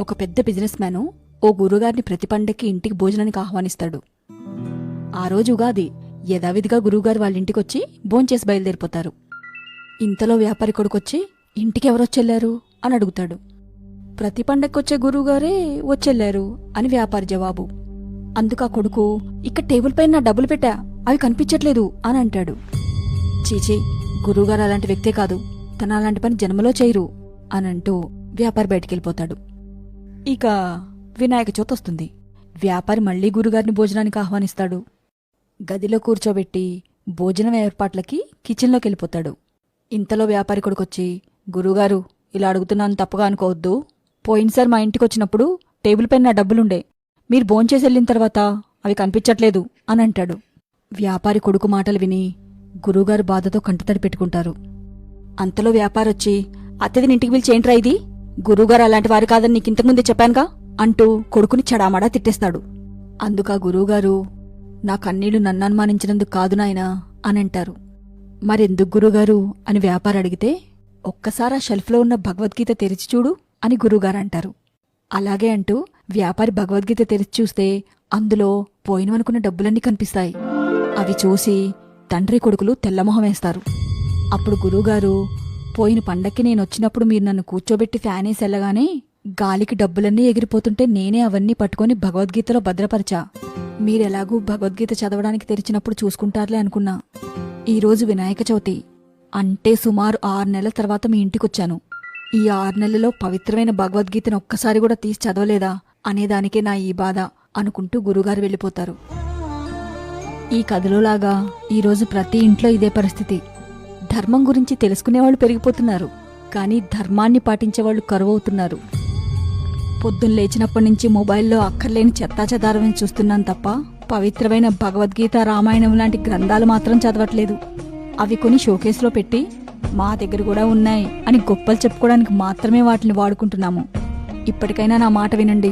ఒక పెద్ద business man ఓ గురువుగారిని ప్రతి పండక్కి ఇంటికి భోజనానికి ఆహ్వానిస్తాడు. ఆ రోజు ఉగాది. యథావిధిగా గురువుగారు వాళ్ళ ఇంటికొచ్చి భోంచేసి బయలుదేరిపోతారు. ఇంతలో వ్యాపారి కొడుకొచ్చి ఇంటికి ఎవరొచ్చెళ్లారు అని అడుగుతాడు. ప్రతి పండక్కొచ్చే గురువుగారే వచ్చెళ్లారు అని వ్యాపారి జవాబు. అందుకా కొడుకు, ఇక్కడ టేబుల్ పైన నా డబ్బులు పెట్టా, అవి కనిపించట్లేదు అని అంటాడు. చీచీ, గురువుగారు అలాంటి వ్యక్తే కాదు, తన అలాంటి పని జన్మలో చేయరు అనంటూ వ్యాపారి బయటికెళ్ళిపోతాడు. ఇక వినాయక చవితి వస్తుంది. వ్యాపారి మళ్లీ గురుగారిని భోజనానికి ఆహ్వానిస్తాడు. గదిలో కూర్చోబెట్టి భోజనం ఏర్పాట్లకి కిచెన్లోకి వెళ్ళిపోతాడు. ఇంతలో వ్యాపారి కొడుకొచ్చి, గురువుగారు, ఇలా అడుగుతున్నాను తప్పుగా అనుకోవద్దు, పోయినసారి మా ఇంటికొచ్చినప్పుడు టేబుల్ పైన నా డబ్బులుండే, మీరు భోంచేసి వెళ్ళిన తర్వాత అవి కనిపించట్లేదు అని అంటాడు. వ్యాపారి కొడుకు మాటలు విని గురువుగారు బాధతో కంటతడి పెట్టుకుంటారు. అంతలో వ్యాపారొచ్చి, అత్తదిని ఇంటికి పిలిచి ఏంట్రా ఇది, గురువుగారు అలాంటి వారు కాదని నీకింతకుముందే చెప్పానుగా అంటూ కొడుకుని చడామడా తిట్టేస్తాడు. అందుకా గురువుగారు, నా కన్నీళ్లు నన్ననుమానించినందుకు కాదు నాయనా అనంటారు. మరెందుకు గురువుగారు అని వ్యాపారి అడిగితే, ఒక్కసారి ఆ షెల్ఫ్లో ఉన్న భగవద్గీత తెరిచి చూడు అని గురువుగారంటారు. అలాగే అంటూ వ్యాపారి భగవద్గీత తెరిచి చూస్తే అందులో పోయినవనుకున్న డబ్బులన్నీ కనిపిస్తాయి. అవి చూసి తండ్రి కొడుకులు తెల్లమొహం వేస్తారు. అప్పుడు గురువుగారు, పోయిన పండక్కి నేనొచ్చినప్పుడు మీరు నన్ను కూర్చోబెట్టి ఫ్యానేసి వెళ్ళగానే గాలికి డబ్బులన్నీ ఎగిరిపోతుంటే నేనే అవన్నీ పట్టుకొని భగవద్గీతలో భద్రపరిచా. మీరెలాగూ భగవద్గీత చదవడానికి తెరిచినప్పుడు చూసుకుంటారులే అనుకున్నా. ఈరోజు వినాయక చవితి, అంటే సుమారు 6 నెలల తర్వాత మీ ఇంటికొచ్చాను. ఈ 6 నెలలలో పవిత్రమైన భగవద్గీతను ఒక్కసారి కూడా తీసి చదవలేదా అనేదానికే నా ఈ బాధ అనుకుంటూ గురుగారు వెళ్ళిపోతారు. ఈ కథలోలాగా ఈరోజు ప్రతి ఇంట్లో ఇదే పరిస్థితి. ధర్మం గురించి తెలుసుకునేవాళ్లు పెరిగిపోతున్నారు, కానీ ధర్మాన్ని పాటించేవాళ్లు కరువవుతున్నారు. పొద్దున్న లేచినప్పటి నుంచి మొబైల్లో అక్కర్లేని చెత్తాచెదారం చూస్తున్నాను తప్ప పవిత్రమైన భగవద్గీత, రామాయణం లాంటి గ్రంథాలు మాత్రం చదవట్లేదు. అవి కొని షోకేస్లో పెట్టి మా దగ్గర కూడా ఉన్నాయి అని గొప్పలు చెప్పుకోవడానికి మాత్రమే వాటిని వాడుకుంటున్నాము. ఇప్పటికైనా నా మాట వినండి.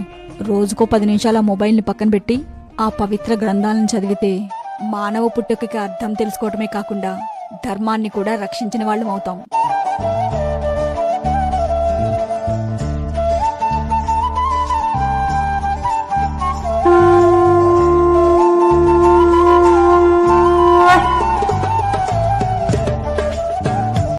రోజుకో 10 నిమిషాలు ఆ మొబైల్ని పక్కన పెట్టి ఆ పవిత్ర గ్రంథాలను చదివితే మానవ పుట్టుకకి అర్థం తెలుసుకోవటమే కాకుండా ధర్మాన్ని కూడా రక్షించిన వాళ్ళం అవుతాం.